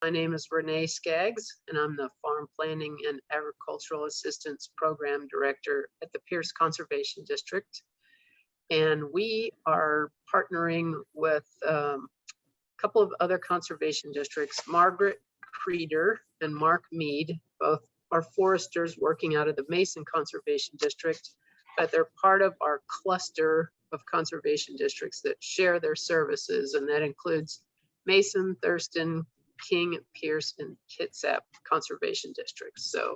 My name is Renee Skaggs, and I'm the Farm Planning and Agricultural Assistance Program Director at the Pierce Conservation District. And we are partnering with a couple of other conservation districts, Margaret Creeder and Mark Mead. Both are foresters working out of the Mason Conservation District, but they're part of our cluster of conservation districts that share their services, and that includes Mason, Thurston, King, Pierce, and Kitsap conservation districts. So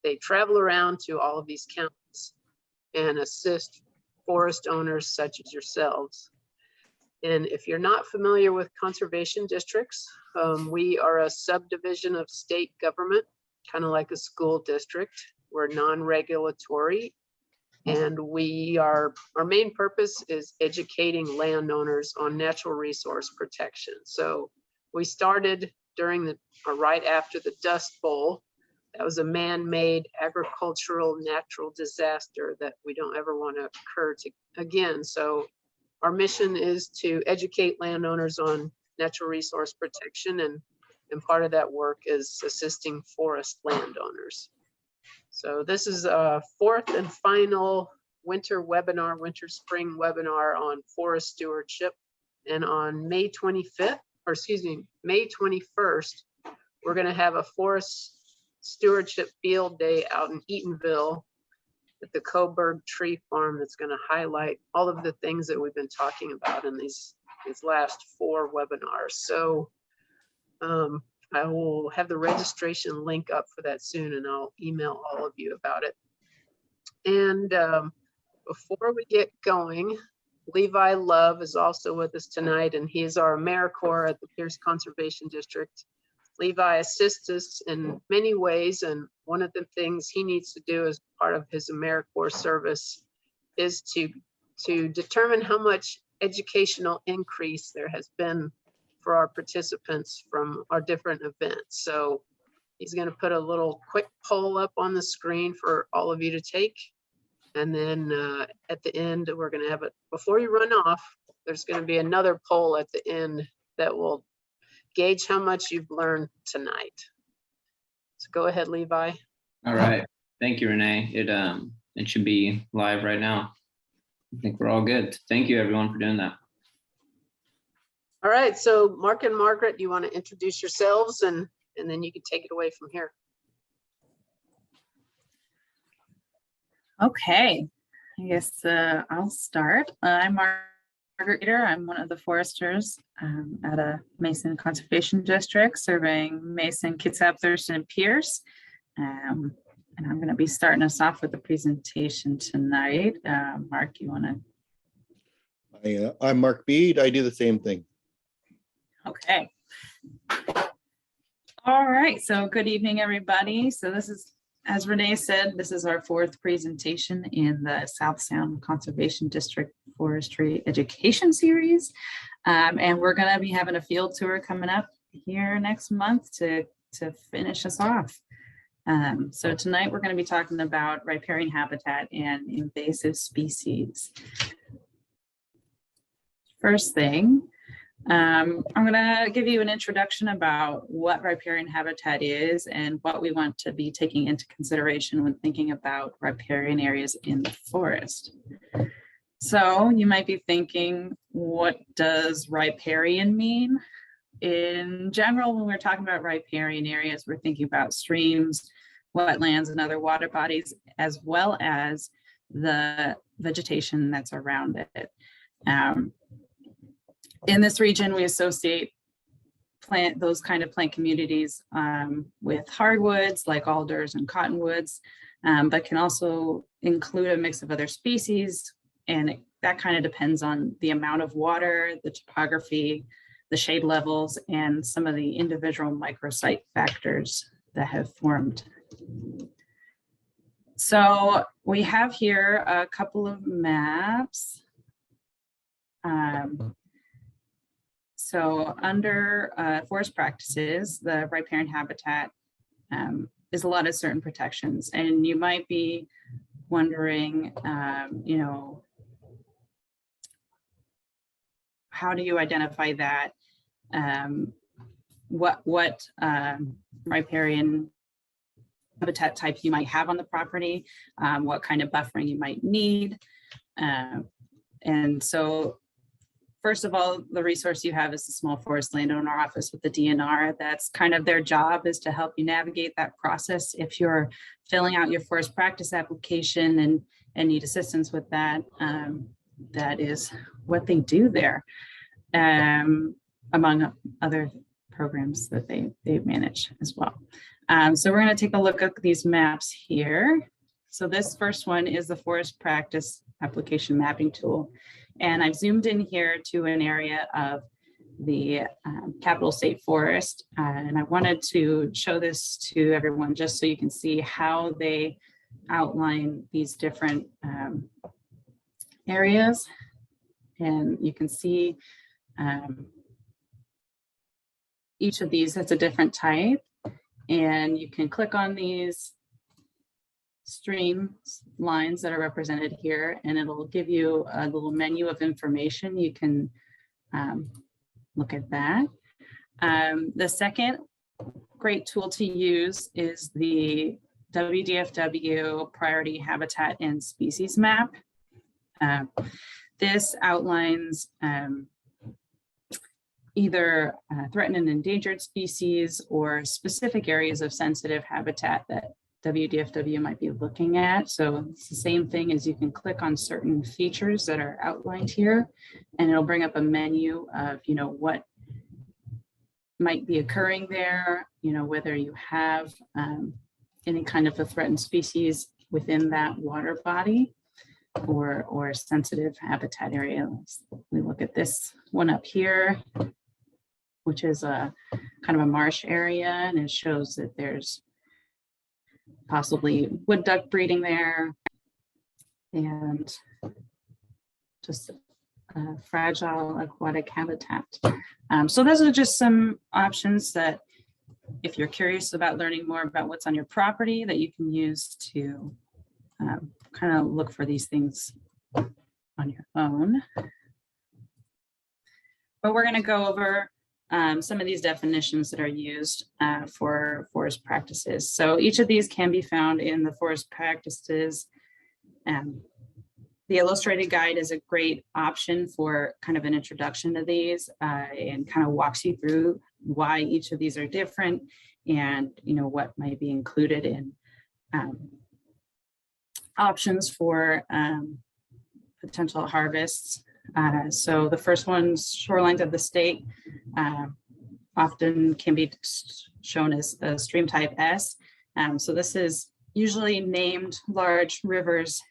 they travel around to all of these counties and assist forest owners such as yourselves. And if you're not familiar with conservation districts, we are a subdivision of state government, kind of like a school district. We're non-regulatory, and our main purpose is educating landowners on natural resource protection. So we started right after the Dust Bowl. That was a man-made agricultural natural disaster that we don't ever want to occur again. So our mission is to educate landowners on natural resource protection, and part of that work is assisting forest landowners. So this is a fourth and final winter spring webinar on forest stewardship. And on May 21st, we're going to have a forest stewardship field day out in Eatonville at the Coburg Tree Farm that's going to highlight all of the things that we've been talking about in these last 4 webinars. So I will have the registration link up for that soon, and I'll email all of you about it. And before we get going, Levi Love is also with us tonight, and he is our AmeriCorps at the Pierce Conservation District. Levi assists us in many ways, and one of the things he needs to do as part of his AmeriCorps service is to determine how much educational increase there has been for our participants from our different events. So he's going to put a little quick poll up on the screen for all of you to take. And then at the end, we're going to have it, before you run off, there's going to be another poll at the end that will gauge how much you've learned tonight. So go ahead, Levi. All right. Thank you, Renee. It should be live right now. I think we're all good. Thank you, everyone, for doing that. All right. So Mark and Margaret, you want to introduce yourselves, and then you can take it away from here. Okay. I guess I'll start. I'm Margaret Creeder. I'm one of the foresters at a Mason Conservation District serving Mason, Kitsap, Thurston, and Pierce. And I'm going to be starting us off with the presentation tonight. Mark, you want to? I'm Mark Mead. I do the same thing. Okay. All right. So good evening, everybody. So this is, as Renee said, this is our 4th presentation in the South Sound Conservation District Forestry Education Series. And we're going to be having a field tour coming up here next month to finish us off. So tonight we're going to be talking about riparian habitat and invasive species. First thing, I'm going to give you an introduction about what riparian habitat is and what we want to be taking into consideration when thinking about riparian areas in the forest. So you might be thinking, what does riparian mean? In general, when we're talking about riparian areas, we're thinking about streams, wetlands, and other water bodies, as well as the vegetation that's around it. In this region, we associate those kind of plant communities with hardwoods like alders and cottonwoods, but can also include a mix of other species. And that kind of depends on the amount of water, the topography, the shade levels, and some of the individual microsite factors that have formed. So we have here a couple of maps. So under forest practices, the riparian habitat is a lot of certain protections. And you might be wondering, how do you identify that? what riparian habitat type you might have on the property, what kind of buffering you might need. And so first of all, the resource you have is the Small Forest Landowner Office with the DNR. That's kind of their job, is to help you navigate that process. If you're filling out your forest practice application and need assistance with that, that is what they do there, among other programs that they manage as well. So we're going to take a look at these maps here. So this first one is the forest practice application mapping tool. And I've zoomed in here to an area of the Capital State Forest. And I wanted to show this to everyone just so you can see how they outline these different areas. And you can see each of these has a different type. And you can click on these stream lines that are represented here, and it'll give you a little menu of information. You can look at that. The second great tool to use is the Wdfw Priority Habitat and Species Map. This outlines either threatened and endangered species or specific areas of sensitive habitat that WDFW might be looking at. So it's the same thing as you can click on certain features that are outlined here, and it'll bring up a menu of, what might be occurring there, whether you have any kind of a threatened species within that water body or sensitive habitat area. We look at this one up here, which is a kind of a marsh area, and it shows that there's possibly wood duck breeding there and just fragile aquatic habitat. So those are just some options that, if you're curious about learning more about what's on your property, that you can use to kind of look for these things on your own. But we're going to go over some of these definitions that are used for forest practices. So each of these can be found in the forest practices. The illustrated guide is a great option for kind of an introduction to these and kind of walks you through why each of these are different and what might be included in options for potential harvests. So the first one's shorelines of the state, often can be shown as a stream type S. So this is usually named large rivers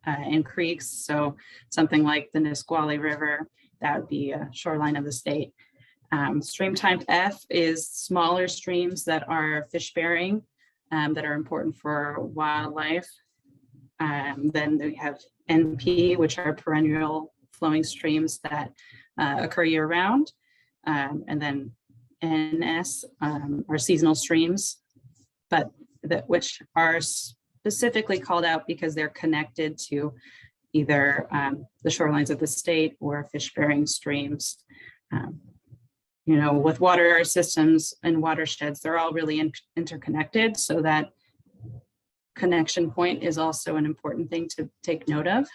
and creeks. So something like the Nisqually River, that would be a shoreline of the state. Stream type F is smaller streams that are fish bearing, that are important for wildlife. Then we have NP, which are perennial flowing streams that occur year round. And then NS are seasonal streams, but which are specifically called out because they're connected to either the shorelines of the state or fish-bearing streams. With water systems and watersheds, they're all really interconnected, so that connection point is also an important thing to take note of.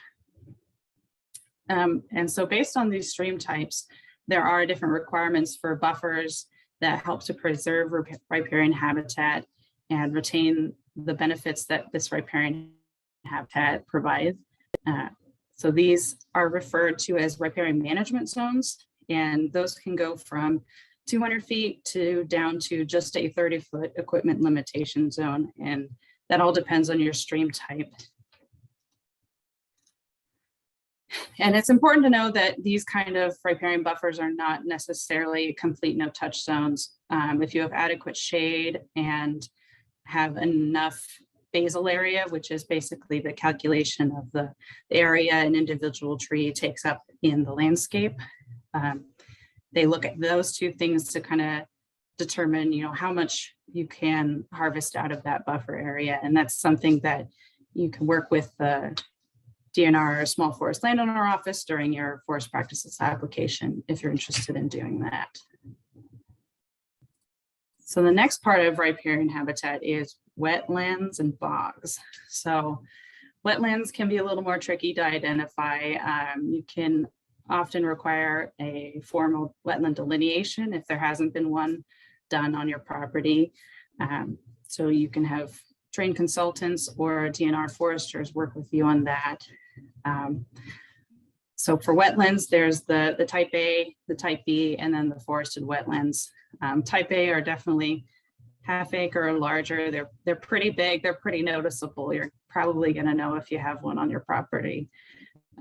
And so based on these stream types, there are different requirements for buffers that help to preserve riparian habitat and retain the benefits that this riparian habitat provides. So these are referred to as riparian management zones, and those can go from 200 feet to down to just a 30-foot equipment limitation zone, and that all depends on your stream type. And it's important to know that these kind of riparian buffers are not necessarily complete no-touch zones. If you have adequate shade and have enough basal area, which is basically the calculation of the area an individual tree takes up in the landscape, they look at those two things to kind of determine, how much you can harvest out of that buffer area. And that's something that you can work with the DNR or Small Forest Landowner Office during your forest practices application if you're interested in doing that. So the next part of riparian habitat is wetlands and bogs. So wetlands can be a little more tricky to identify. You can often require a formal wetland delineation if there hasn't been one done on your property. So you can have trained consultants or DNR foresters work with you on that. So for wetlands, there's the type A, the type B, and then the forested wetlands. Type A are definitely half acre or larger. They're pretty big. They're pretty noticeable. You're probably going to know if you have one on your property.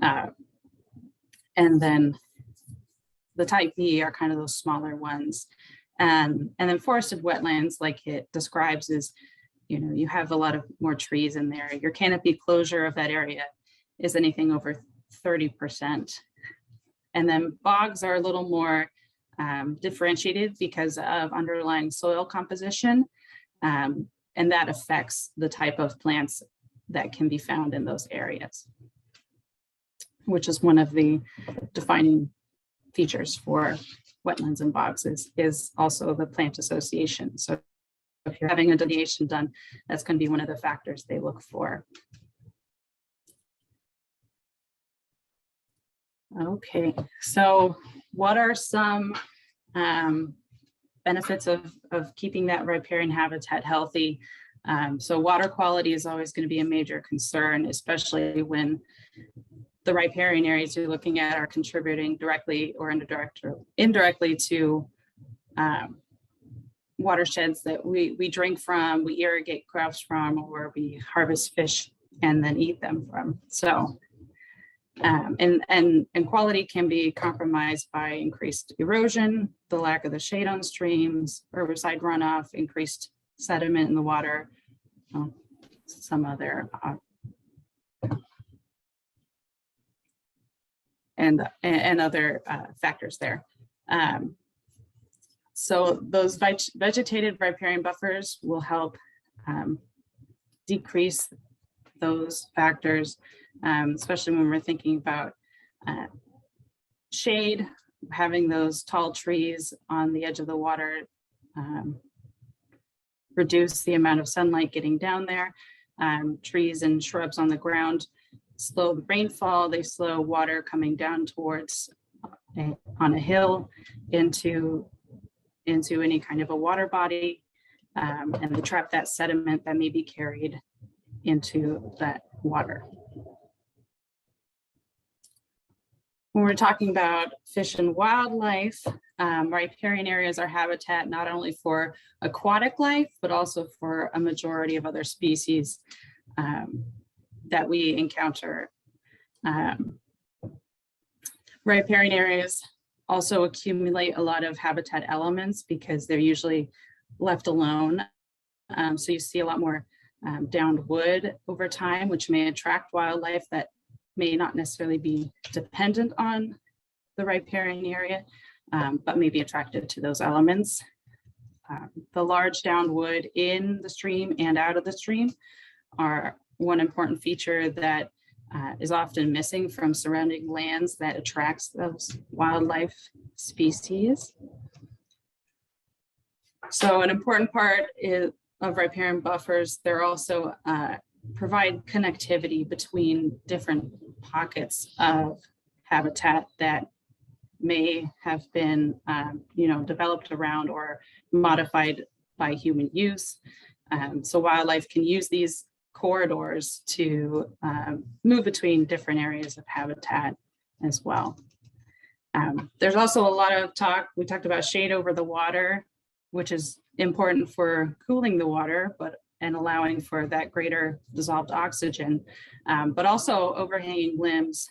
And then the type B are kind of those smaller ones. And then forested wetlands, like it describes, is, you know, you have a lot of more trees in there. Your canopy closure of that area is anything over 30%. And then bogs are a little more differentiated because of underlying soil composition. And that affects the type of plants that can be found in those areas, which is one of the defining features for wetlands and bogs is also the plant association. So if you're having a delineation done, that's going to be one of the factors they look for. Okay, so what are some benefits of keeping that riparian habitat healthy? So water quality is always going to be a major concern, especially when the riparian areas you're looking at are contributing directly or indirectly to watersheds that we drink from, we irrigate crops from, or we harvest fish and then eat them from. So and quality can be compromised by increased erosion, the lack of the shade on streams, herbicide runoff, increased sediment in the water, some other and other factors there. So those vegetated riparian buffers will help decrease those factors, especially when we're thinking about shade, having those tall trees on the edge of the water, reduce the amount of sunlight getting down there. Trees and shrubs on the ground slow the rainfall, they slow water coming down towards on a hill into any kind of a water body, and they trap that sediment that may be carried into that water. When we're talking about fish and wildlife, riparian areas are habitat not only for aquatic life, but also for a majority of other species that we encounter. Riparian areas also accumulate a lot of habitat elements because they're usually left alone. So you see a lot more downed wood over time, which may attract wildlife that may not necessarily be dependent on the riparian area, but may be attracted to those elements. The large downed wood in the stream and out of the stream are one important feature that is often missing from surrounding lands that attracts those wildlife species. So an important part of riparian buffers, they're also provide connectivity between different pockets of habitat that may have been developed around or modified by human use. So wildlife can use these corridors to move between different areas of habitat as well. There's also a lot of talk, we talked about shade over the water, which is important for cooling the water, and allowing for that greater dissolved oxygen, but also overhanging limbs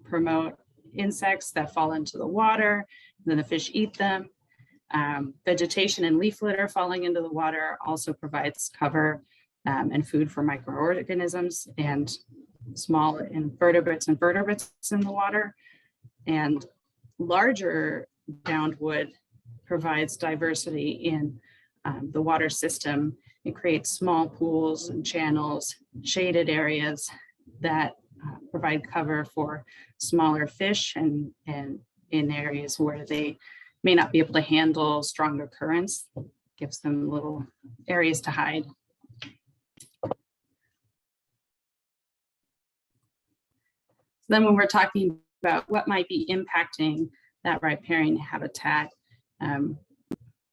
promote insects that fall into the water, then the fish eat them. Vegetation and leaf litter falling into the water also provides cover and food for microorganisms and small invertebrates and vertebrates in the water. And larger downed wood provides diversity in the water system. It creates small pools and channels, shaded areas that provide cover for smaller fish and in areas where they may not be able to handle stronger currents gives them little areas to hide. Then when we're talking about what might be impacting that riparian habitat,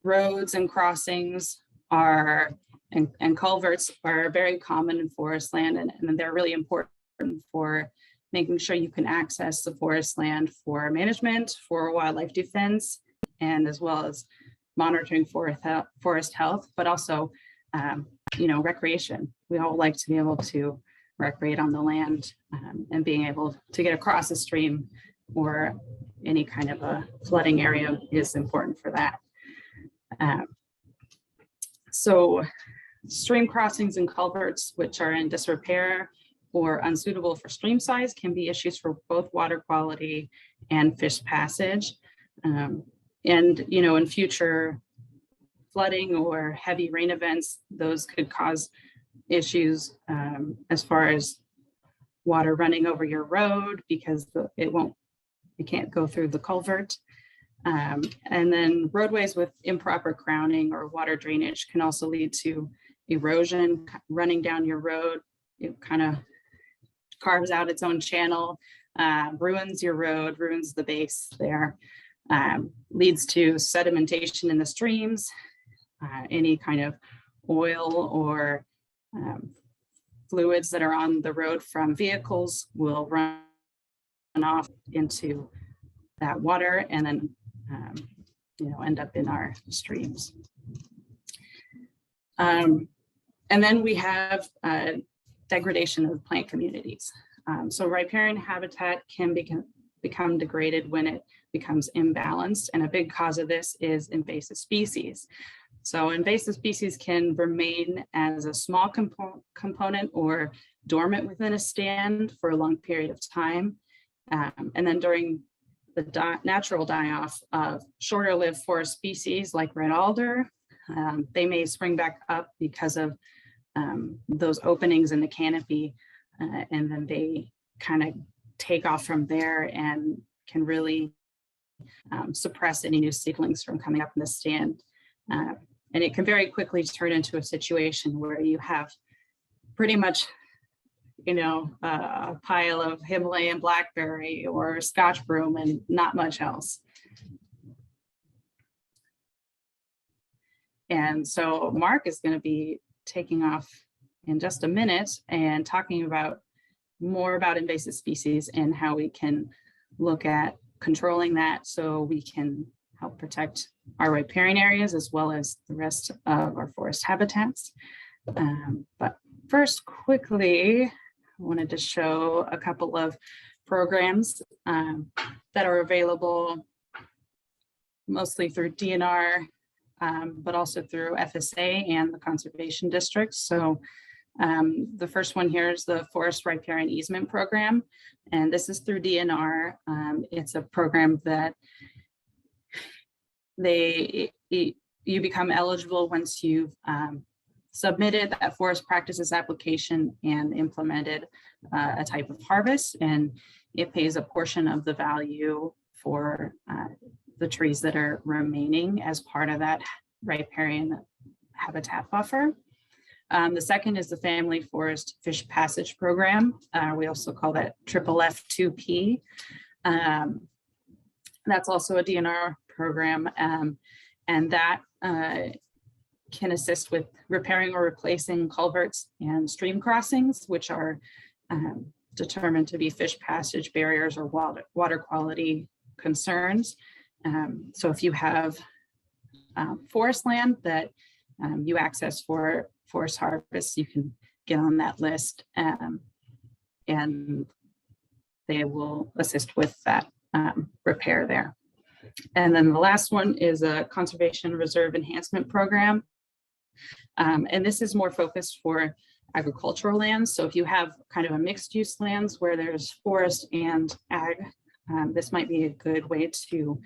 roads and crossings are and culverts are very common in forest land, and they're really important for making sure you can access the forest land for management, for wildlife defense, and as well as monitoring forest health, but also recreation. We all like to be able to recreate on the land, and being able to get across a stream or any kind of a flooding area is important for that. So stream crossings and culverts which are in disrepair or unsuitable for stream size can be issues for both water quality and fish passage. And in future flooding or heavy rain events, those could cause issues as far as water running over your road because it can't go through the culvert. And then roadways with improper crowning or water drainage can also lead to erosion running down your road. It kind of carves out its own channel, ruins your road, ruins the base there, leads to sedimentation in the streams, any kind of oil or fluids that are on the road from vehicles will run off into that water and then end up in our streams. And then we have degradation of plant communities. So riparian habitat can become degraded when it becomes imbalanced, and a big cause of this is invasive species. So invasive species can remain as a small component or dormant within a stand for a long period of time. And then during the natural die-off of shorter-lived forest species like red alder, they may spring back up because of those openings in the canopy, and then they kind of take off from there and can really suppress any new seedlings from coming up in the stand. And it can very quickly turn into a situation where you have pretty much, a pile of Himalayan Blackberry or Scotch broom and not much else. And so Mark is going to be taking off in just a minute and talking more about invasive species and how we can look at controlling that so we can help protect our riparian areas as well as the rest of our forest habitats. But first, quickly, I wanted to show a couple of programs that are available mostly through DNR, but also through FSA and the conservation districts. So the first one here is the Forest Riparian Easement Program, and this is through DNR. It's a program that you become eligible once you've submitted that forest practices application and implemented a type of harvest, and it pays a portion of the value for the trees that are remaining as part of that riparian habitat buffer. The second is the Family Forest Fish Passage Program. We also call that FFF2P. That's also a DNR program, and that can assist with repairing or replacing culverts and stream crossings, which are determined to be fish passage barriers or water quality concerns. So if you have forest land that you access for forest harvest, you can get on that list, and they will assist with that repair there. And then the last one is a Conservation Reserve Enhancement Program. And this is more focused for agricultural lands. So if you have kind of a mixed use lands where there's forest and ag, this might be a good way to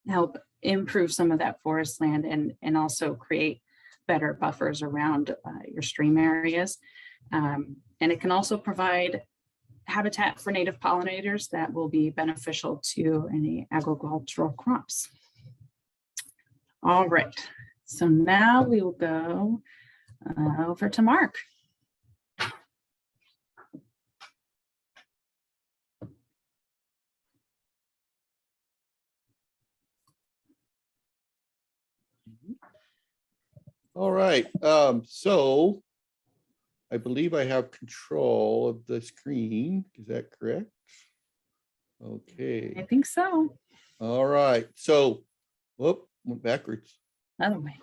help improve some of that forest land and also create better buffers around your stream areas. And it can also provide habitat for native pollinators that will be beneficial to any agricultural crops. All right, So now we will go over to Mark. All right, so I believe I have control of the screen. Is that correct? I Okay, think so. all right. So, whoop, went backwards. Another way.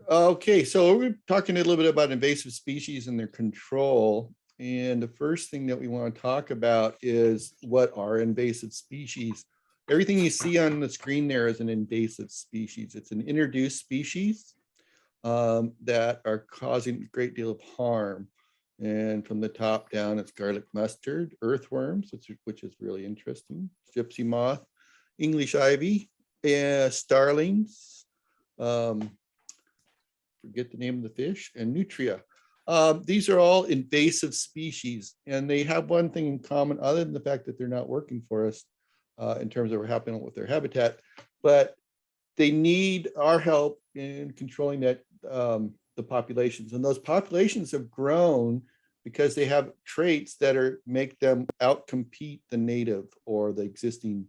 Okay, so we're talking a little bit about invasive species and their control. And the first thing that we want to talk about is what are invasive species. Everything you see on the screen there is an invasive species. It's an introduced species that are causing a great deal of harm. And from the top down, it's garlic mustard, earthworms, which is really interesting, gypsy moth, English ivy, starlings, forget the name of the fish, and nutria. These are all invasive species, and they have one thing in common other than the fact that they're not working for us in terms of what happening with their habitat, but they need our help in controlling that the populations. And those populations have grown because they have traits that make them outcompete the native or the existing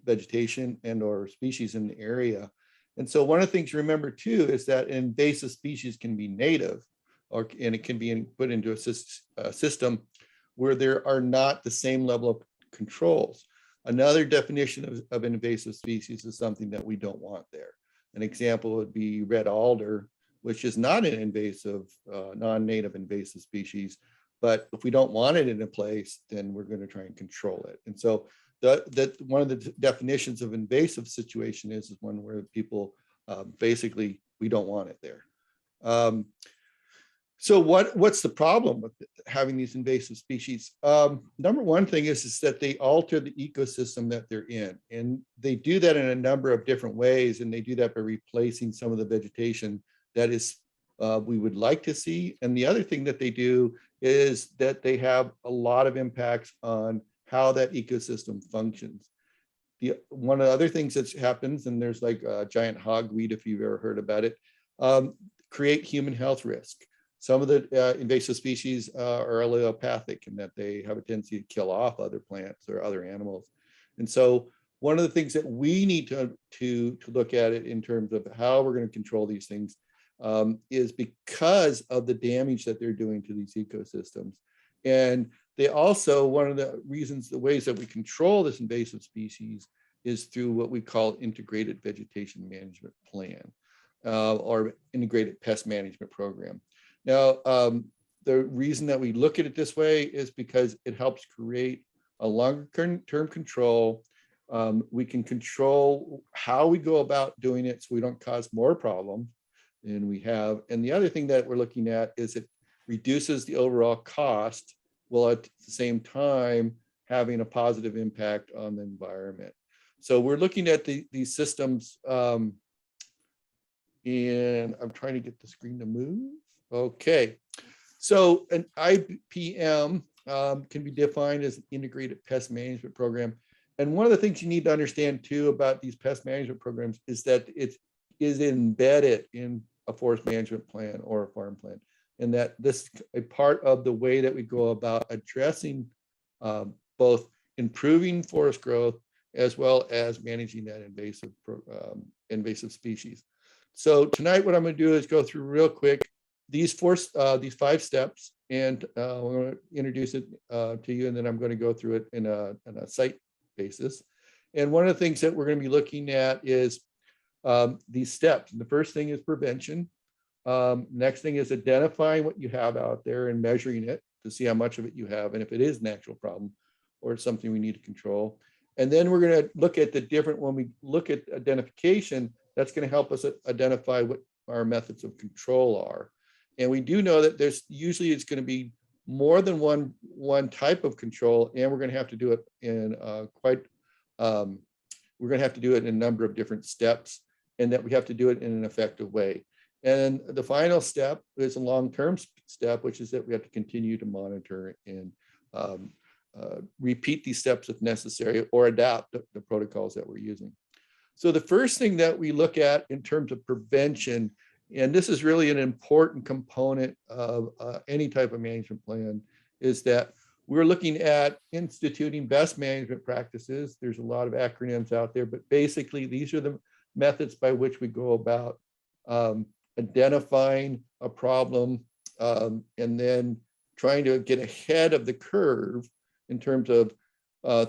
vegetation and or species in the area. And so one of the things to remember too is that invasive species can be native, and it can be put into a system where there are not the same level of controls. Another definition of invasive species is something that we don't want there. An example would be red alder, which is not an invasive, non-native invasive species, but if we don't want it in a place, then we're going to try and control it. And so one of the definitions of invasive situation is one where people basically, we don't want it there. So what's the problem with having these invasive species? Number one thing is that they alter the ecosystem that they're in. And they do that in a number of different ways. And they do that by replacing some of the vegetation that is we would like to see. And the other thing that they do is that they have a lot of impacts on how that ecosystem functions. One of the other things that happens, and there's like a giant hogweed, if you've ever heard about it, create human health risk. Some of the invasive species are allelopathic in that they have a tendency to kill off other plants or other animals. And so one of the things that we need to look at it in terms of how we're going to control these things is because of the damage that they're doing to these ecosystems. And they also, one of the reasons, the ways that we control this invasive species is through what we call integrated vegetation management plan or integrated pest management program. Now, the reason that we look at it this way is because it helps create a longer term control. We can control how we go about doing it so we don't cause more problems than we have. And the other thing that we're looking at is it reduces the overall cost while at the same time having a positive impact on the environment. So we're looking at these systems, and I'm trying to get the screen to move. Okay, so an IPM can be defined as an integrated pest management program. And one of the things you need to understand too about these pest management programs is that it is embedded in a forest management plan or a farm plan, and that this is a part of the way that we go about addressing both improving forest growth as well as managing that invasive species. So tonight, what I'm going to do is go through real quick these 5 steps, and I'm going to introduce it to you, and then I'm going to go through it in a site basis. And one of the things that we're going to be looking at is these steps. And the first thing is prevention. Next thing is identifying what you have out there and measuring it to see how much of it you have, and if it is an actual problem or it's something we need to control. And then we're going to look at when we look at identification, that's going to help us identify what our methods of control are. And we do know that there's usually it's going to be more than one type of control, and we're going to have to do it in we're going to have to do it in a number of different steps, and that we have to do it in an effective way. And the final step is a long-term step, which is that we have to continue to monitor and repeat these steps if necessary or adapt the protocols that we're using. So the first thing that we look at in terms of prevention, and this is really an important component of any type of management plan, is that we're looking at instituting best management practices. There's a lot of acronyms out there, but basically these are the methods by which we go about identifying a problem and then trying to get ahead of the curve in terms of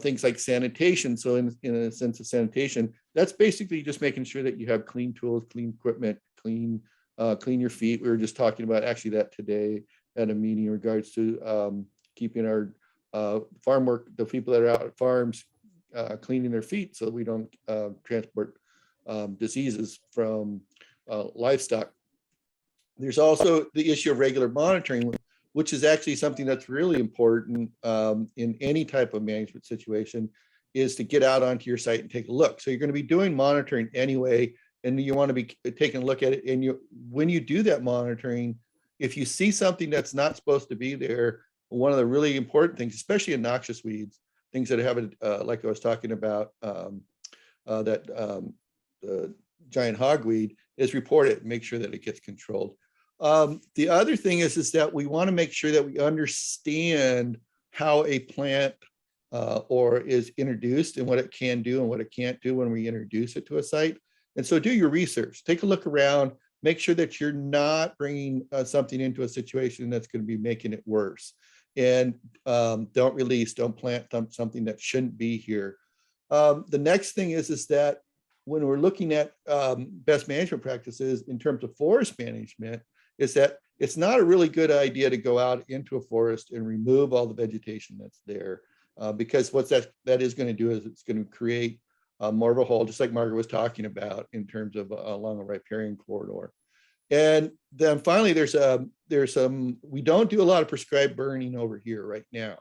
things like sanitation. So in a sense of sanitation, that's basically just making sure that you have clean tools, clean equipment, clean your feet. We were just talking about actually that today at a meeting in regards to keeping our farm work, the people that are out at farms, cleaning their feet so that we don't transport diseases from livestock. There's also the issue of regular monitoring, which is actually something that's really important in any type of management situation, is to get out onto your site and take a look. So you're going to be doing monitoring anyway, and you want to be taking a look at it. And when you do that monitoring, if you see something that's not supposed to be there, one of the really important things, especially in noxious weeds, things that have, like I was talking about, the giant hogweed, is report it and make sure that it gets controlled. The other thing is that we want to make sure that we understand how a plant or is introduced and what it can do and what it can't do when we introduce it to a site. And so do your research, take a look around, make sure that you're not bringing something into a situation that's going to be making it worse. And don't plant something that shouldn't be here. The next thing is that when we're looking at best management practices in terms of forest management, is that it's not a really good idea to go out into a forest and remove all the vegetation that's there, because what that is going to do is it's going to create more of a hole, just like Margaret was talking about in terms of along a riparian corridor. And then finally, there's some, we don't do a lot of prescribed burning over here right now.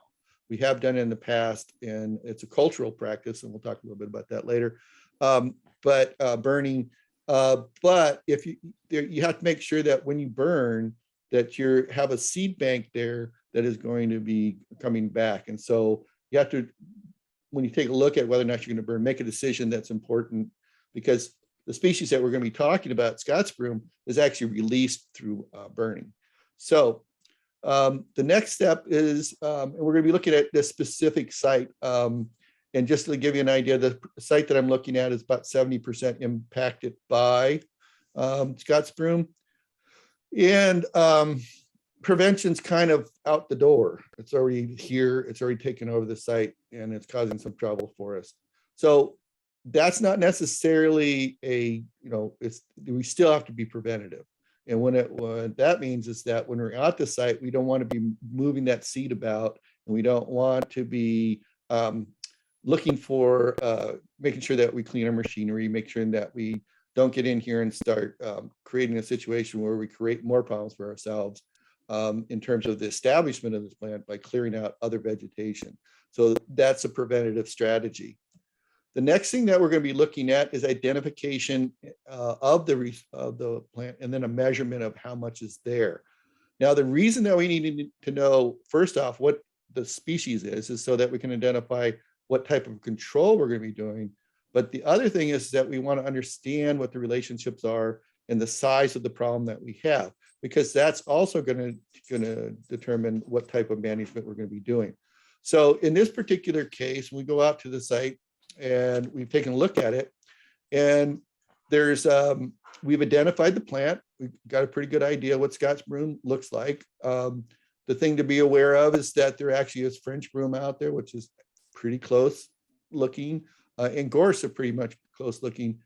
We have done it in the past, and it's a cultural practice, and we'll talk a little bit about that later. Burning, but if you have to make sure that when you burn, that you have a seed bank there that is going to be coming back. And so you have to, when you take a look at whether or not you're going to burn, make a decision that's important, because the species that we're going to be talking about, Scots broom, is actually released through burning. So the next step is, and we're going to be looking at this specific site. And just to give you an idea, the site that I'm looking at is about 70% impacted by Scots broom. And prevention's kind of out the door. It's already here, it's already taken over the site, and it's causing some trouble for us. So that's not necessarily we still have to be preventative. And what that means is that when we're at the site, we don't want to be moving that seed about, and we don't want to be looking for making sure that we clean our machinery, make sure that we don't get in here and start creating a situation where we create more problems for ourselves in terms of the establishment of this plant by clearing out other vegetation. So that's a preventative strategy. The next thing that we're going to be looking at is identification of the plant, and then a measurement of how much is there. Now, the reason that we need to know, first off, what the species is so that we can identify what type of control we're going to be doing. But the other thing is that we want to understand what the relationships are and the size of the problem that we have, because that's also going to determine what type of management we're going to be doing. So in this particular case, we go out to the site and we've taken a look at it, and there's we've identified the plant. We've got a pretty good idea what Scots broom looks like. The thing to be aware of is that there actually is French broom out there, which is pretty close looking, and gorse are pretty much close looking.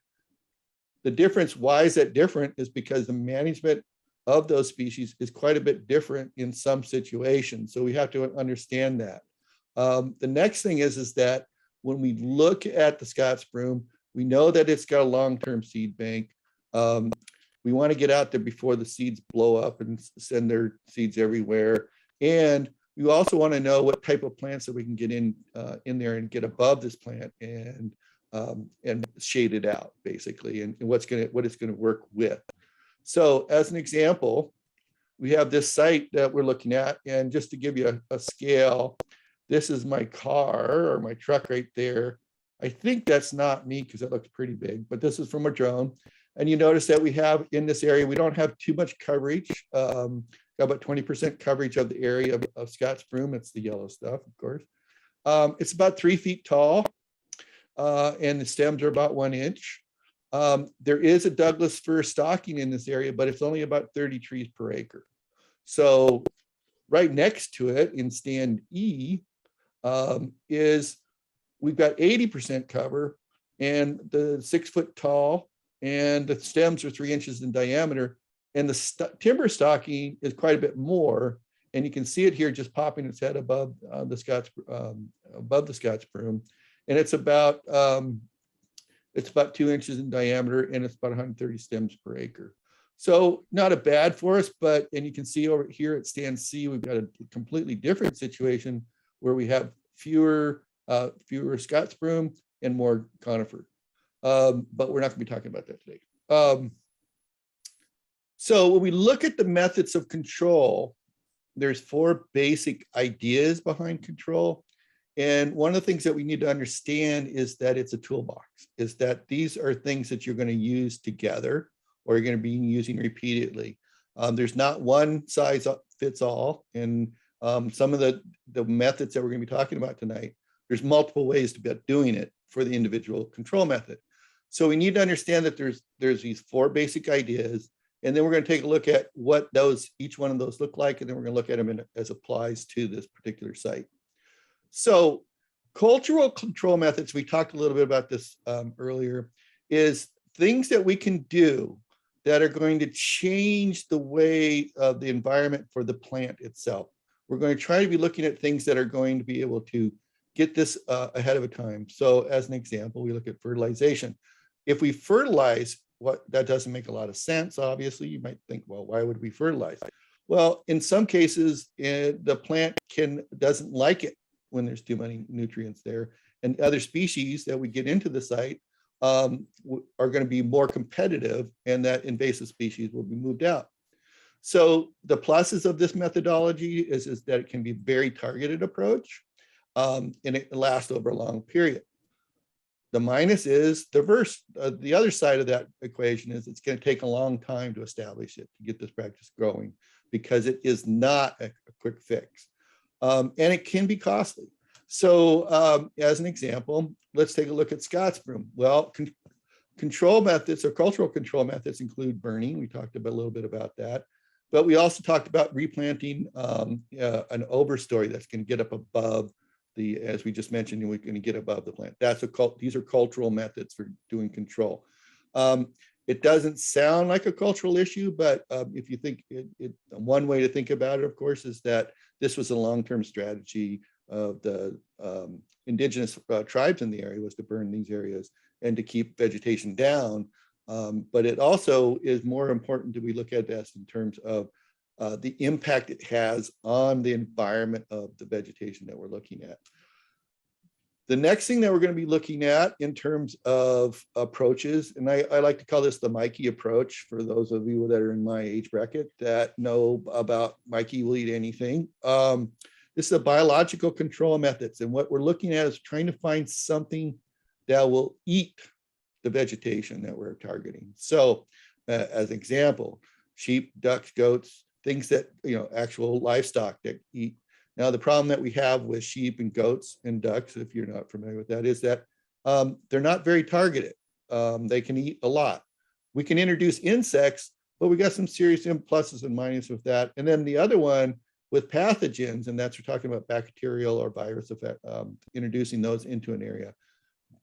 The difference, why is that different, is because the management of those species is quite a bit different in some situations. So we have to understand that. The next thing is that when we look at the Scots broom, we know that it's got a long-term seed bank. We want to get out there before the seeds blow up and send their seeds everywhere. And we also want to know what type of plants that we can get in there and get above this plant and shade it out, basically, and what it's going to work with. So as an example, we have this site that we're looking at, and just to give you a scale, this is my car or my truck right there. I think that's not me because it looks pretty big, but this is from a drone. And you notice that we have in this area, we don't have too much coverage. Got about 20% coverage of the area of Scott's broom. It's the yellow stuff, of course. It's about 3 feet tall, and the stems are about 1 inch. There is a Douglas fir stocking in this area, but it's only about 30 trees per acre. So right next to it in stand E is we've got 80% cover, and the 6 foot tall, and the stems are 3 inches in diameter, and the timber stocking is quite a bit more. And you can see it here just popping its head above the Scots broom, and it's about 2 inches in diameter, and it's about 130 stems per acre. So not a bad forest, but, and you can see over here at stand C, we've got a completely different situation where we have fewer Scots broom and more conifer. But we're not going to be talking about that today. So when we look at the methods of control, there's 4 basic ideas behind control. And one of the things that we need to understand is that it's a toolbox, is that these are things that you're going to use together or you're going to be using repeatedly. There's not one size fits all. And some of the methods that we're going to be talking about tonight, there's multiple ways to be doing it for the individual control method. So we need to understand that there's these 4 basic ideas, and then we're going to take a look at what each one of those look like, and then we're going to look at them as applies to this particular site. So cultural control methods, we talked a little bit about this earlier, is things that we can do that are going to change the way of the environment for the plant itself. We're going to try to be looking at things that are going to be able to get this ahead of a time. So as an example, we look at fertilization. If we fertilize, that doesn't make a lot of sense. Obviously, you might think, well, why would we fertilize? Well, in some cases, the plant doesn't like it when there's too many nutrients there. And other species that we get into the site are going to be more competitive, and that invasive species will be moved out. So the pluses of this methodology is that it can be a very targeted approach, and it lasts over a long period. The minus is the other side of that equation is it's going to take a long time to establish it, to get this practice growing, because it is not a quick fix. And it can be costly. So as an example, let's take a look at Scots broom. Well, control methods or cultural control methods include burning. We talked a little bit about that. But we also talked about replanting an overstory that's going to get up above as we just mentioned, we're going to get above the plant. These are cultural methods for doing control. It doesn't sound like a cultural issue, but if you think one way to think about it, of course, is that this was a long-term strategy of the indigenous tribes in the area, was to burn these areas and to keep vegetation down. But it also is more important that we look at this in terms of the impact it has on the environment of the vegetation that we're looking at. The next thing that we're going to be looking at in terms of approaches, and I like to call this the Mikey approach for those of you that are in my age bracket that know about Mikey will eat anything. This is a biological control methods. And what we're looking at is trying to find something that will eat the vegetation that we're targeting. So as an example, sheep, ducks, goats, things that, actual livestock that eat. Now, the problem that we have with sheep and goats and ducks, if you're not familiar with that, is that they're not very targeted. They can eat a lot. We can introduce insects, but we got some serious pluses and minuses with that. And then the other one with pathogens, and that's we're talking about bacterial or virus effect, introducing those into an area.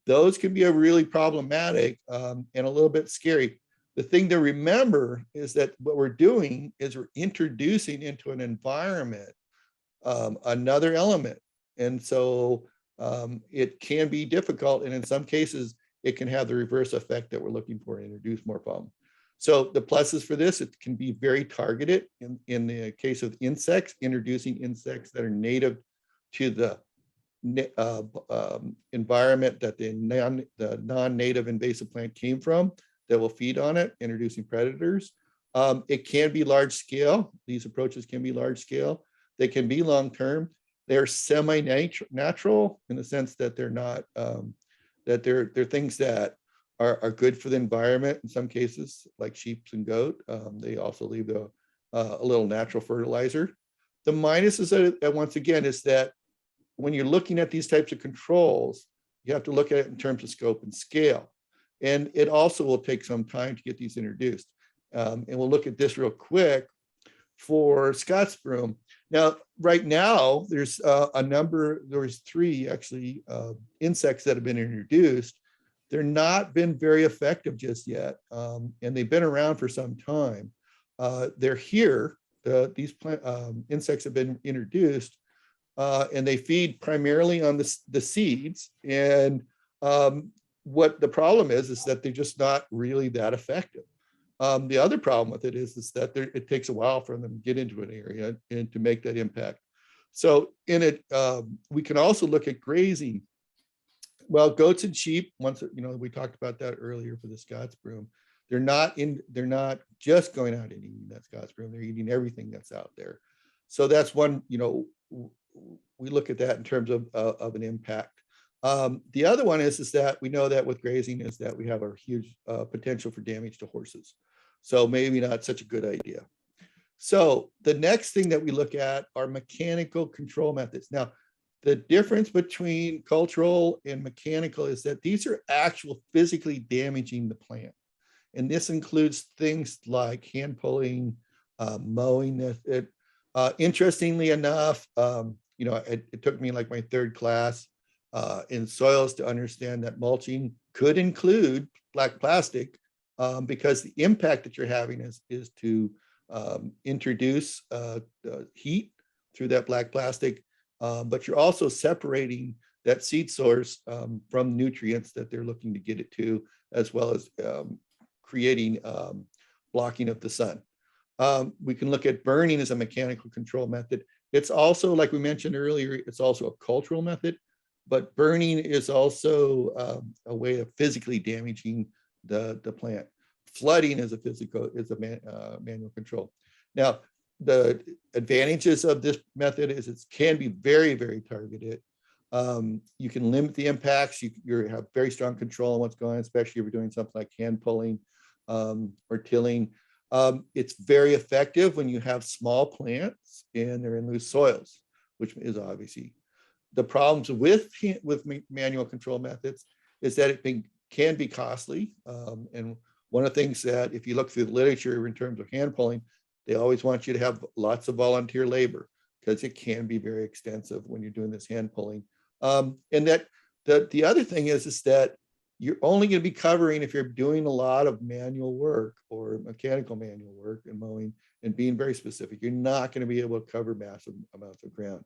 Those can be a really problematic and a little bit scary. The thing to remember is that what we're doing is we're introducing into an environment another element. And so it can be difficult. And in some cases, it can have the reverse effect that we're looking for and introduce more problem. So the pluses for this, it can be very targeted in the case of insects, introducing insects that are native to the environment that the non-native invasive plant came from, that will feed on it, introducing predators. It can be large scale. These approaches can be large scale. They can be long-term. They're semi-natural in the sense that they're that they're things that are good for the environment in some cases, like sheep and goat. They also leave a little natural fertilizer. The minus is that once again is that when you're looking at these types of controls, you have to look at it in terms of scope and scale. And it also will take some time to get these introduced. And we'll look at this real quick for Scots broom. Now, right now, there's there's 3 actually insects that have been introduced. They're not been very effective just yet. And they've been around for some time. They're here. These insects have been introduced, and they feed primarily on the seeds. And what the problem is that they're just not really that effective. The other problem with it is that it takes a while for them to get into an area and to make that impact. So in it, we can also look at grazing. Well, goats and sheep, once, we talked about that earlier for the Scots broom. They're not just going out and eating that Scots broom, they're eating everything that's out there. So that's one, we look at that in terms of an impact. The other one is that we know that with grazing is that we have a huge potential for damage to horses. So maybe not such a good idea. So the next thing that we look at are mechanical control methods. Now, the difference between cultural and mechanical is that these are actual physically damaging the plant. And this includes things like hand pulling, mowing. Interestingly enough, it took me like my 3rd class in soils to understand that mulching could include black plastic, because the impact that you're having is to introduce heat through that black plastic, but you're also separating that seed source from nutrients that they're looking to get it to, as well as creating blocking of the sun. We can look at burning as a mechanical control method. It's also, like we mentioned earlier, it's also a cultural method, but burning is also a way of physically damaging the plant. Flooding is a manual control. Now, the advantages of this method is it can be very, very targeted. You can limit the impacts. You have very strong control on what's going on, especially if you're doing something like hand pulling or tilling. It's very effective when you have small plants and they're in loose soils, which is obviously the problems with manual control methods is that it can be costly. And one of the things that if you look through the literature in terms of hand pulling, they always want you to have lots of volunteer labor because it can be very extensive when you're doing this hand pulling. And that the other thing is that you're only going to be covering if you're doing a lot of manual work or mechanical manual work and mowing and being very specific. You're not going to be able to cover massive amounts of ground.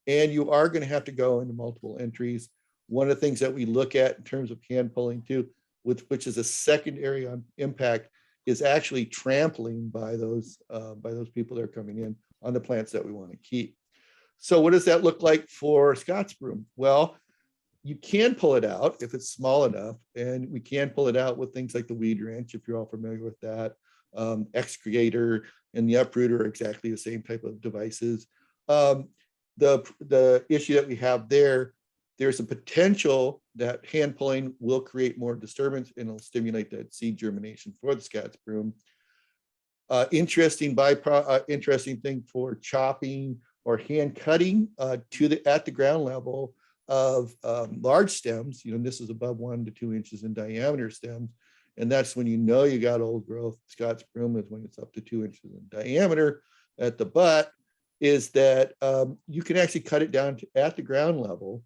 And you are going to have to go into multiple entries. One of the things that we look at in terms of hand pulling too, which is a secondary impact, is actually trampling by those people that are coming in on the plants that we want to keep. So what does that look like for Scots broom? Well, you can pull it out if it's small enough, and we can pull it out with things like the weed wrench, if you're all familiar with that. Excavator and the uprooter are exactly the same type of devices. The issue that we have there's a potential that hand pulling will create more disturbance and it'll stimulate that seed germination for the Scots broom. Interesting thing for chopping or hand cutting at the ground level of large stems. This is above 1 to 2 inches in diameter stems, and that's when you got old growth. Scots broom is when it's up to 2 inches in diameter at the butt. Is that you can actually cut it down at the ground level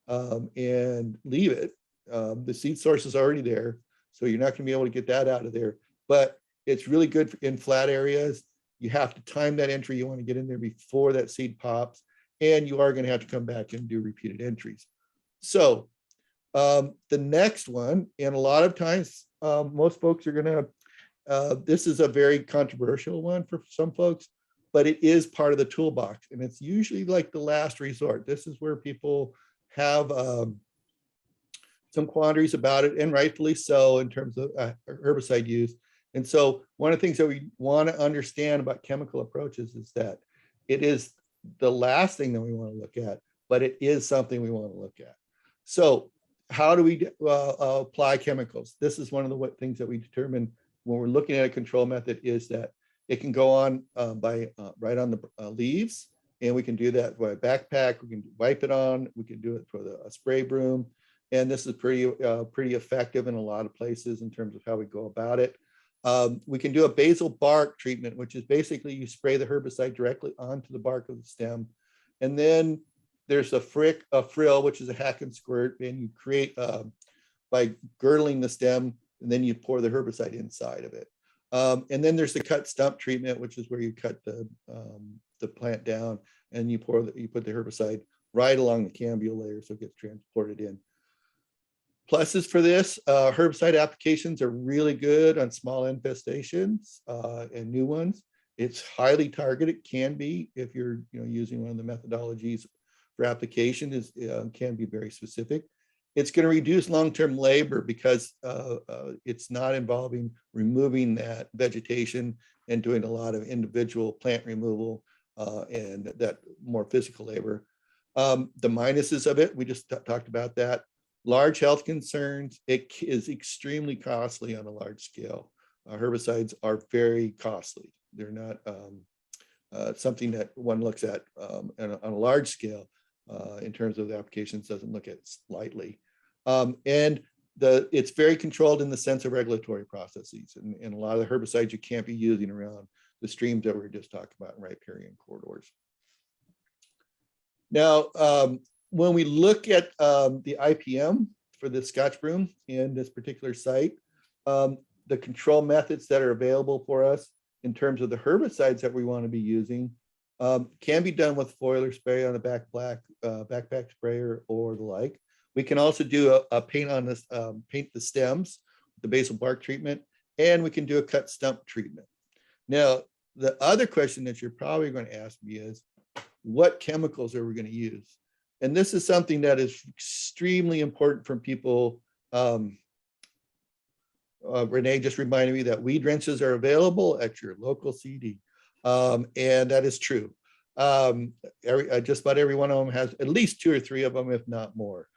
and leave it. The seed source is already there, so you're not going to be able to get that out of there. But it's really good in flat areas. You have to time that entry. You want to get in there before that seed pops, and you are going to have to come back and do repeated entries. So the next one, and a lot of times most folks are going to, this is a very controversial one for some folks, but it is part of the toolbox, and it's usually like the last resort. This is where people have some quandaries about it, and rightfully so, in terms of herbicide use. And so one of the things that we want to understand about chemical approaches is that it is the last thing that we want to look at, but it is something we want to look at. So how do we apply chemicals? This is one of the things that we determine when we're looking at a control method, is that it can go on right on the leaves, and we can do that by a backpack. We can wipe it on. We can do it for a spray broom, and this is pretty effective in a lot of places in terms of how we go about it. We can do a basal bark treatment, which is basically you spray the herbicide directly onto the bark of the stem, and then there's a frill, which is a hack and squirt, and you create by girdling the stem, and then you pour the herbicide inside of it. And then there's the cut stump treatment, which is where you cut the plant down, and you put the herbicide right along the cambial layer, so it gets transported in. Pluses for this, herbicide applications are really good on small infestations and new ones. It's highly targeted, can be, if you're using one of the methodologies for application, can be very specific. It's going to reduce long-term labor because it's not involving removing that vegetation and doing a lot of individual plant removal and that more physical labor. The minuses of it, we just talked about that. Large health concerns, it is extremely costly on a large scale. Herbicides are very costly. They're not something that one looks at on a large scale in terms of the applications, doesn't look at lightly. And it's very controlled in the sense of regulatory processes, and a lot of the herbicides you can't be using around the streams that we were just talking about in riparian corridors. Now, when we look at the IPM for the Scotch broom in this particular site, the control methods that are available for us in terms of the herbicides that we want to be using can be done with foliar spray on a backpack sprayer or the like. We can also do a paint on this, paint the stems, the basal bark treatment, and we can do a cut stump treatment. Now, the other question that you're probably going to ask me is, what chemicals are we going to use? And this is something that is extremely important for people. Renee just reminded me that weed rinses are available at your local CD. And that is true. Just about every one of them has at least 2 or 3 of them, if not more.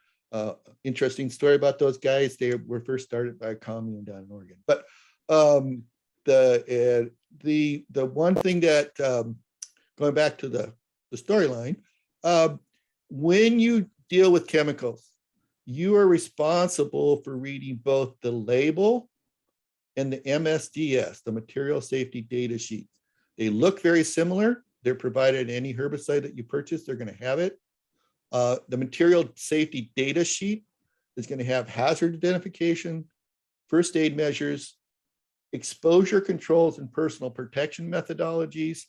Interesting story about those guys. They were first started by a commune down in Oregon. But the one thing that, going back to the storyline, when you deal with chemicals, you are responsible for reading both the label and the MSDS, the material safety data sheets. They look very similar. They're provided in any herbicide that you purchase, they're going to have it. The material safety data sheet is going to have hazard identification, first aid measures, exposure controls and personal protection methodologies,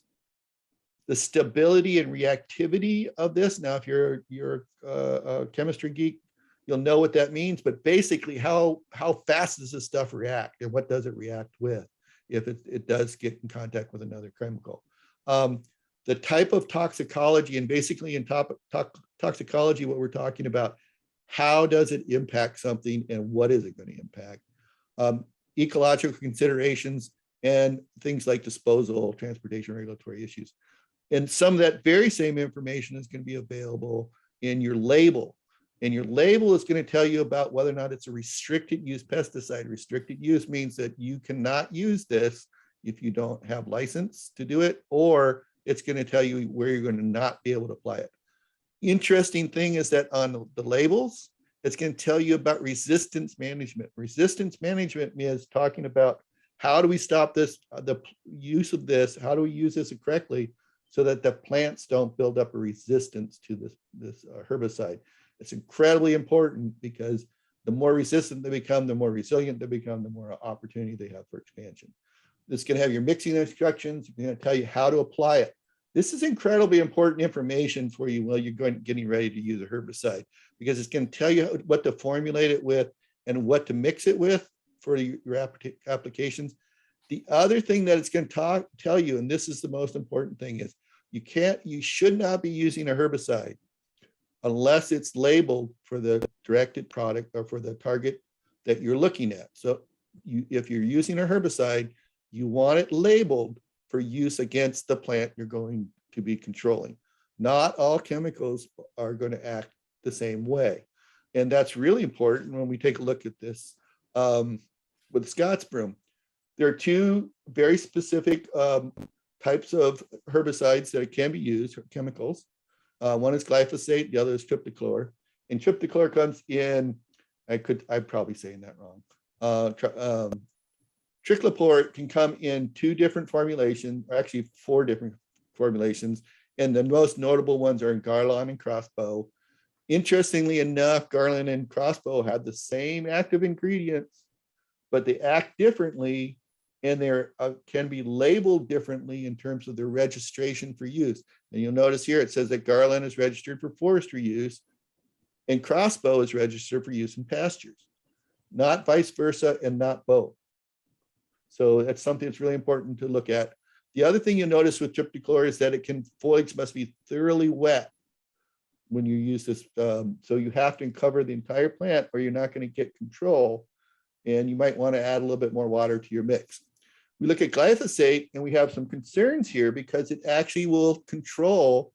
the stability and reactivity of this. Now, if you're a chemistry geek, you'll know what that means, but basically how fast does this stuff react and what does it react with if it does get in contact with another chemical. The type of toxicology, and basically in toxicology, what we're talking about, how does it impact something and what is it going to impact? Ecological considerations and things like disposal, transportation, regulatory issues. And some of that very same information is going to be available in your label. And your label is going to tell you about whether or not it's a restricted use pesticide. Restricted use means that you cannot use this if you don't have license to do it, or it's going to tell you where you're going to not be able to apply it. Interesting thing is that on the labels, it's going to tell you about resistance management. Resistance management is talking about how do we stop this, the use of this, how do we use this correctly so that the plants don't build up a resistance to this herbicide. It's incredibly important because the more resistant they become, the more resilient they become, the more opportunity they have for expansion. This can have your mixing instructions. It's going to tell you how to apply it. This is incredibly important information for you while you're getting ready to use a herbicide, because it's going to tell you what to formulate it with and what to mix it with for your applications. The other thing that it's going to tell you, and this is the most important thing, is you should not be using a herbicide unless it's labeled for the directed product or for the target that you're looking at. So if you're using a herbicide, you want it labeled for use against the plant you're going to be controlling. Not all chemicals are going to act the same way. And that's really important when we take a look at this with Scots broom. There are two very specific types of herbicides that can be used, chemicals. One is glyphosate, the other is triptychlor. And triptychlor comes in, I'm probably saying that wrong. Triclopor can come in two different formulations, or actually 4 different formulations. And the most notable ones are in Garlon and Crossbow. Interestingly enough, Garland and Crossbow have the same active ingredients, but they act differently, and they can be labeled differently in terms of their registration for use. And you'll notice here it says that Garland is registered for forestry use and Crossbow is registered for use in pastures, not vice versa and not both. So that's something that's really important to look at. The other thing you'll notice with triptychlor is that foliage must be thoroughly wet when you use this. So you have to cover the entire plant or you're not going to get control. And you might want to add a little bit more water to your mix. We look at glyphosate and we have some concerns here because it actually will control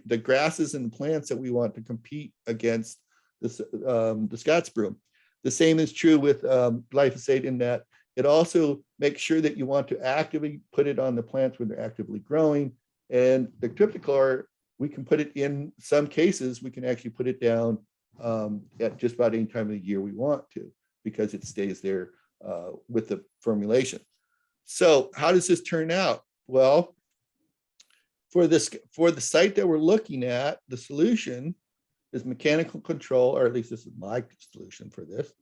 the grasses and plants that we want to compete against this, the Scots broom. The same is true with glyphosate in that it also makes sure that you want to actively put it on the plants when they're actively growing. And the triptychlor, we can put it in some cases, we can actually put it down at just about any time of the year we want to, because it stays there with the formulation. So how does this turn out? Well, for the site that we're looking at, the solution is mechanical control, or at least this is my solution for this,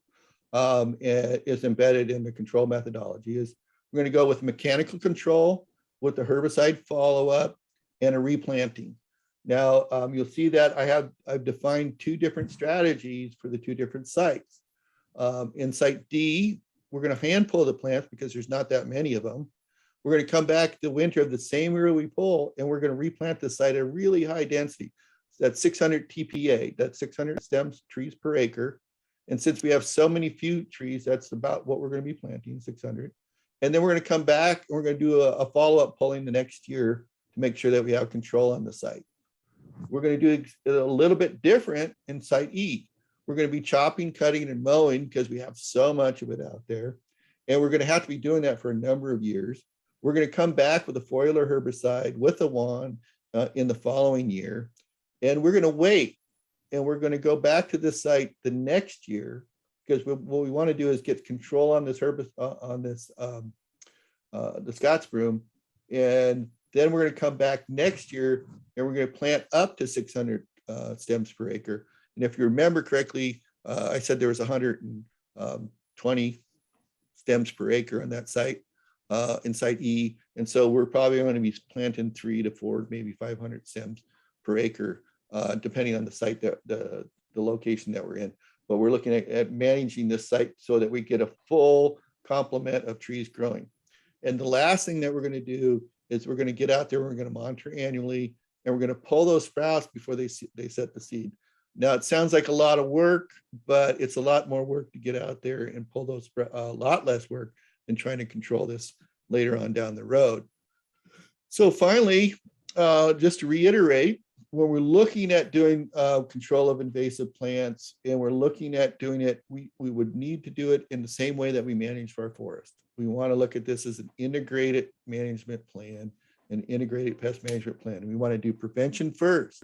is embedded in the control methodology. Is we're going to go with mechanical control with the herbicide follow-up and a replanting. Now, you'll see that I've defined 2 different strategies for the 2 different sites. In site D, we're going to hand pull the plants because there's not that many of them. We're going to come back the winter of the same year we pull, and we're going to replant the site at a really high density. That's 600 TPA, that's 600 stems, trees per acre. And since we have so many few trees, that's about what we're going to be planting, 600. And then we're going to come back and we're going to do a follow-up pulling the next year to make sure that we have control on the site. We're going to do it a little bit different in site E. We're going to be chopping, cutting, and mowing because we have so much of it out there. And we're going to have to be doing that for a number of years. We're going to come back with a foliar herbicide with a wand in the following year. And we're going to wait. And we're going to go back to this site the next year because what we want to do is get control on this herbicide, on this, the Scots broom. And then we're going to come back next year and we're going to plant up to 600 stems per acre. And if you remember correctly, I said there was 120 stems per acre on that site in site E. And so we're probably going to be planting 3 to 4, maybe 500 stems per acre, depending on the site, the location that we're in. But we're looking at managing this site so that we get a full complement of trees growing. And the last thing that we're going to do is we're going to get out there, we're going to monitor annually, and we're going to pull those sprouts before they set the seed. Now, it sounds like a lot of work, but it's a lot more work to get out there and pull those, a lot less work than trying to control this later on down the road. So finally, just to reiterate, when we're looking at doing control of invasive plants and we're looking at doing it, we would need to do it in the same way that we manage our forest. We want to look at this as an integrated management plan, an integrated pest management plan. And we want to do prevention first.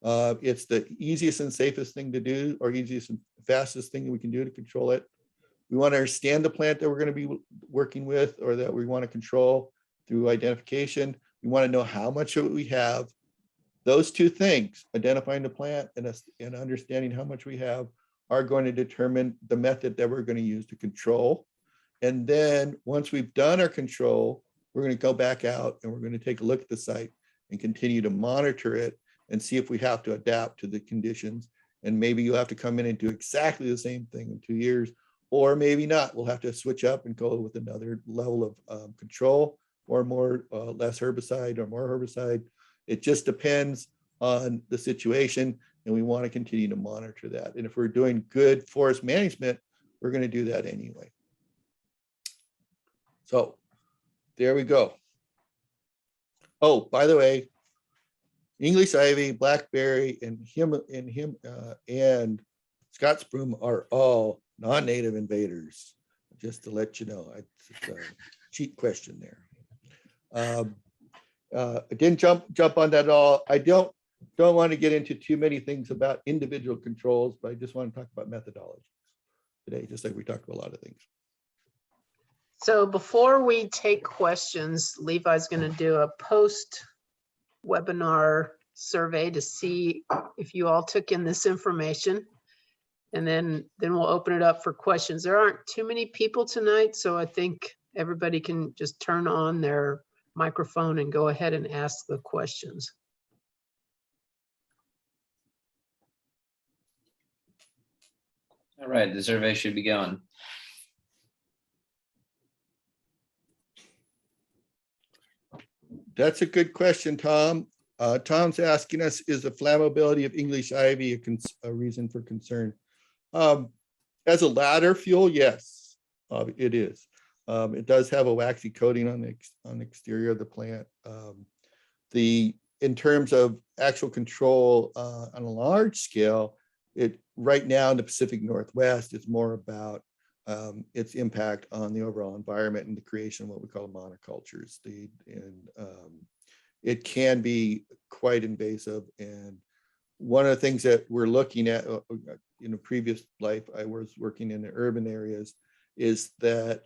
It's the easiest and safest thing to do, or easiest and fastest thing that we can do to control it. We want to understand the plant that we're going to be working with or that we want to control through identification. We want to know how much of it we have. Those 2 things, identifying the plant and understanding how much we have, are going to determine the method that we're going to use to control. And then once we've done our control, we're going to go back out and we're going to take a look at the site and continue to monitor it and see if we have to adapt to the conditions. And maybe you'll have to come in and do exactly the same thing in 2 years, or maybe not. We'll have to switch up and go with another level of control, or more less herbicide or more herbicide. It just depends on the situation, and we want to continue to monitor that. And if we're doing good forest management, we're going to do that anyway. So there we go. Oh, by the way, English ivy, blackberry, and Scots broom are all non-native invaders, just to let you know. It's a cheat question there. I didn't jump on that at all. I don't want to get into too many things about individual controls, but I just want to talk about methodology today, just like we talked about a lot of things. So before we take questions, Levi's going to do a post-webinar survey to see if you all took in this information. And then we'll open it up for questions. There aren't too many people tonight, so I think everybody can just turn on their microphone and go ahead and ask the questions. All right, the survey should be going. That's a good question, Tom. Tom's asking us, is the flammability of English ivy a reason for concern? As a ladder fuel, yes, it is. It does have a waxy coating on the exterior of the plant. In terms of actual control on a large scale, right now in the Pacific Northwest, it's more about its impact on the overall environment and the creation of what we call monocultures. It can be quite invasive. And one of the things that we're looking at in a previous life, I was working in the urban areas, is that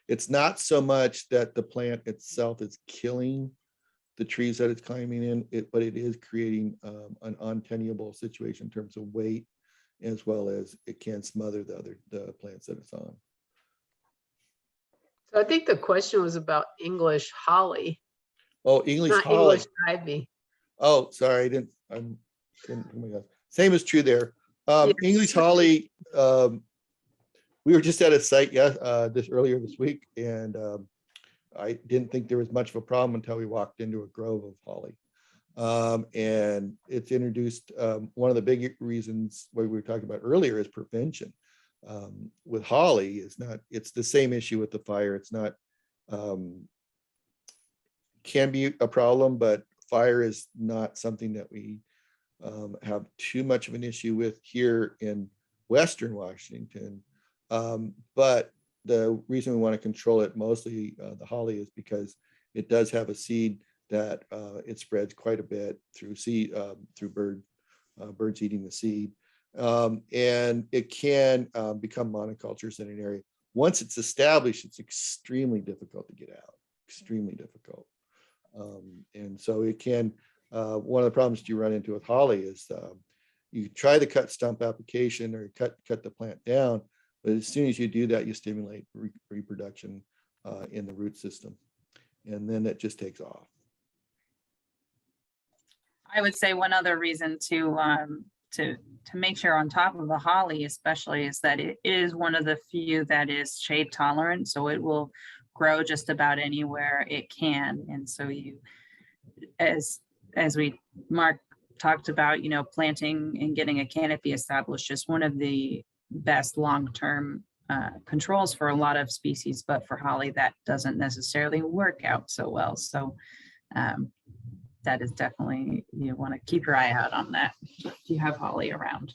it's not so much that the plant itself is killing the trees that it's climbing in, but it is creating an untenable situation in terms of weight, as well as it can smother the plants that it's on. So I think the question was about English holly, Oh, English not holly. English ivy. Oh, sorry, I didn't. Oh my God. Same is true there. Yes. English holly. We were just at a site earlier this week, and I didn't think there was much of a problem until we walked into a grove of holly. And it's introduced, one of the big reasons what we were talking about earlier is prevention. With holly, it's the same issue with the fire. It's not, can be a problem, but fire is not something that we have too much of an issue with here in Western Washington. But the reason we want to control it mostly, the holly, is because it does have a seed that it spreads quite a bit through birds eating the seed. And it can become monocultures in an area. Once it's established, it's extremely difficult to get out, extremely difficult. And so it can, one of the problems you run into with holly is you try the cut stump application or cut the plant down, but as soon as you do that, you stimulate reproduction in the root system, and then it just takes off. I would say one other reason to make sure on top of the holly especially is that it is one of the few that is shade tolerant, so it will grow just about anywhere it can. And so you, as Mark talked about, planting and getting a canopy established is one of the best long-term controls for a lot of species, but for holly that doesn't necessarily work out so well. So that is definitely, you want to keep your eye out on that if you have holly around.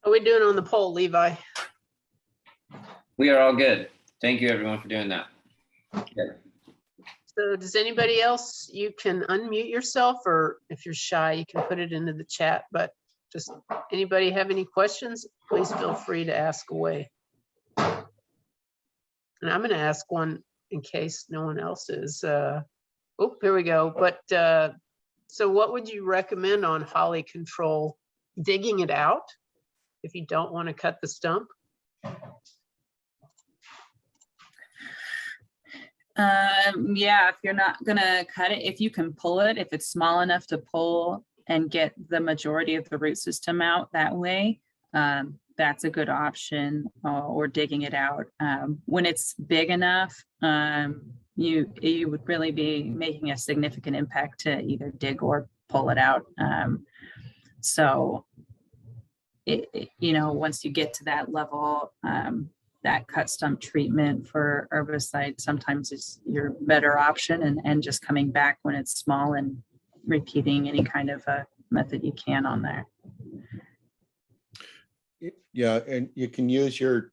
How are we doing on the poll, Levi? We are all good. Thank you everyone for doing that. Yeah. So does anybody else, you can unmute yourself, or if you're shy, you can put it into the chat, but just anybody have any questions, please feel free to ask away. And I'm going to ask one in case no one else is. Oh, here we go. But so what would you recommend on holly control? Digging it out if you don't want to cut the stump? Yeah, if you're not gonna cut it, if you can pull it, if it's small enough to pull and get the majority of the root system out that way, that's a good option, or digging it out. When it's big enough, you would really be making a significant impact to either dig or pull it out. So once you get to that level, that cut stump treatment for herbicide sometimes is your better option, and just coming back when it's small and repeating any kind of a method you can on there. Yeah, and you can use your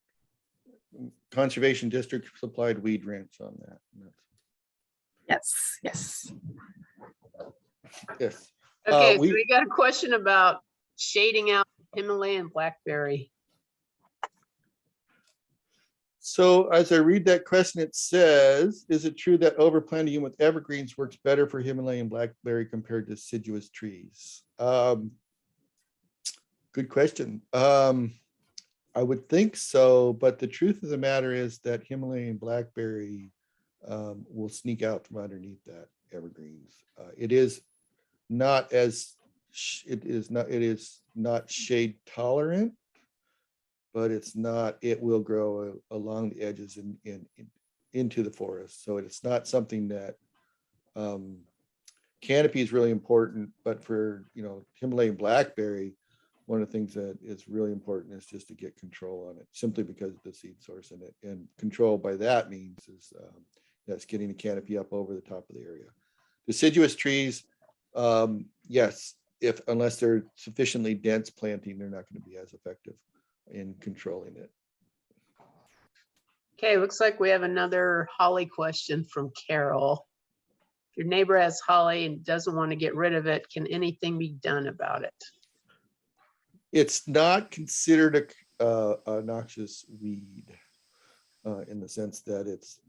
conservation district supplied weed wrench on that. Yes, yes. Yes. Okay, so we- we got a question about shading out Himalayan blackberry. So as I read that question, it says, is it true that overplanting with evergreens works better for Himalayan blackberry compared to deciduous trees? Good question. I would think so, but the truth of the matter is that Himalayan blackberry will sneak out from underneath that evergreens. It is not shade tolerant, but it will grow along the edges into the forest. So it's not something that canopy is really important, but for, Himalayan blackberry, one of the things that is really important is just to get control on it, simply because of the seed source in it. And control by that means is that's getting the canopy up over the top of the area. Deciduous trees, yes, unless they're sufficiently dense planting, they're not going to be as effective in controlling it. Okay, looks like we have another holly question from Carol. If your neighbor has holly and doesn't want to get rid of it, can anything be done about it? It's not considered a noxious weed in the sense that it's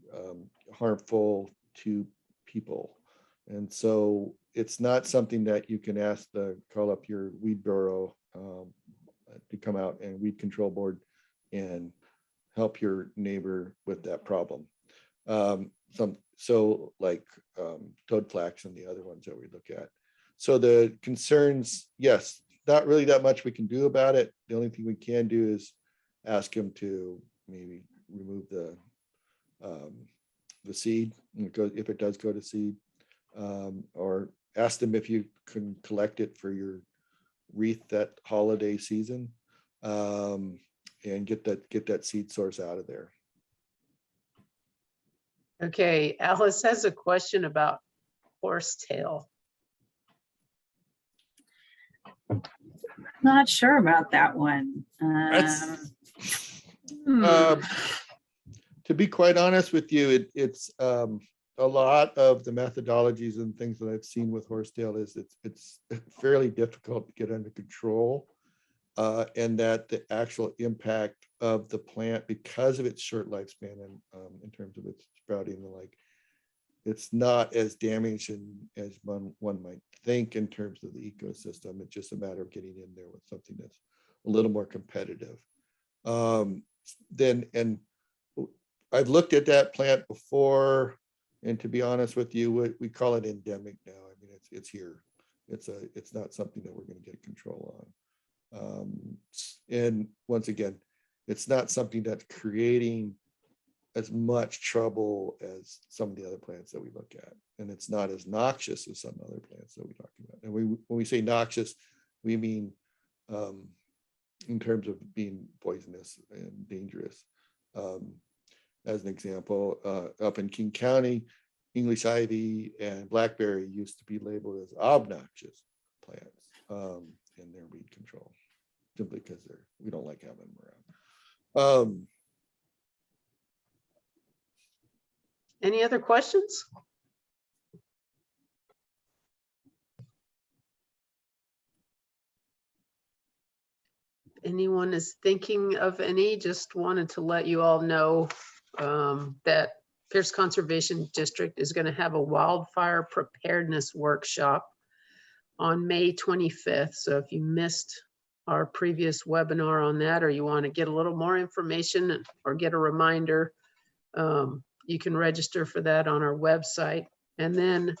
harmful to people. And so it's not something that you can call up your weed bureau to come out and weed control board and help your neighbor with that problem. So like toadflax and the other ones that we look at. So the concerns, yes, not really that much we can do about it. The only thing we can do is ask him to maybe remove the seed if it does go to seed, or ask them if you can collect it for your wreath that holiday season, and get that seed source out of there. Okay, Alice has a question about horsetail. Not sure about that one. To be quite honest with you, it's a lot of the methodologies and things that I've seen with horsetail is it's fairly difficult to get under control, and that the actual impact of the plant, because of its short lifespan and in terms of its sprouting and the like, it's not as damaging as one might think in terms of the ecosystem. It's just a matter of getting in there with something that's a little more competitive. And I've looked at that plant before, and to be honest with you, we call it endemic now. I mean, it's here. It's not something that we're going to get control on. And once again, it's not something that's creating as much trouble as some of the other plants that we look at, and it's not as noxious as some other plants that we talk about. And when we say noxious, we mean in terms of being poisonous and dangerous. As an example, up in King County, English ivy and blackberry used to be labeled as obnoxious plants in their weed control, simply because we don't like having them around. Any other questions? Anyone is thinking of any, just wanted to let you all know that Pierce Conservation District is going to have a wildfire preparedness workshop on May 25th. So if you missed our previous webinar on that, or you want to get a little more information or get a reminder, you can register for that on our website. And then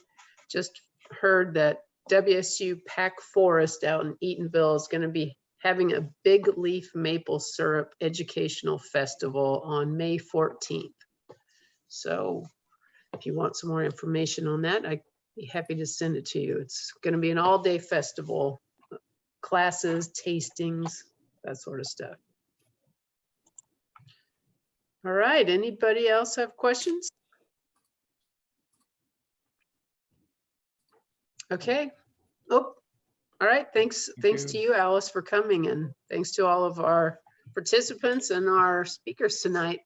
just heard that WSU Pack Forest out in Eatonville is going to be having a big leaf maple syrup educational festival on May 14th. So if you want some more information on that, I'd be happy to send it to you. It's going to be an all-day festival, classes, tastings, that sort of stuff. All right, anybody else have questions? Okay. Oh, All right, thanks you. to you, Alice, for coming, and thanks to all of our participants and our speakers tonight.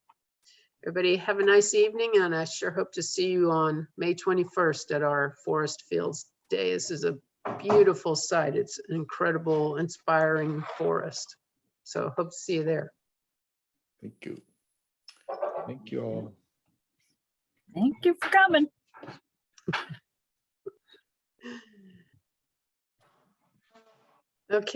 Everybody have a nice evening, and I sure hope to see you on May 21st at our Forest Fields Day. This is a beautiful site. It's an incredible, inspiring forest. So hope to see you there. Thank you. Thank you all. Thank you for coming. Okay.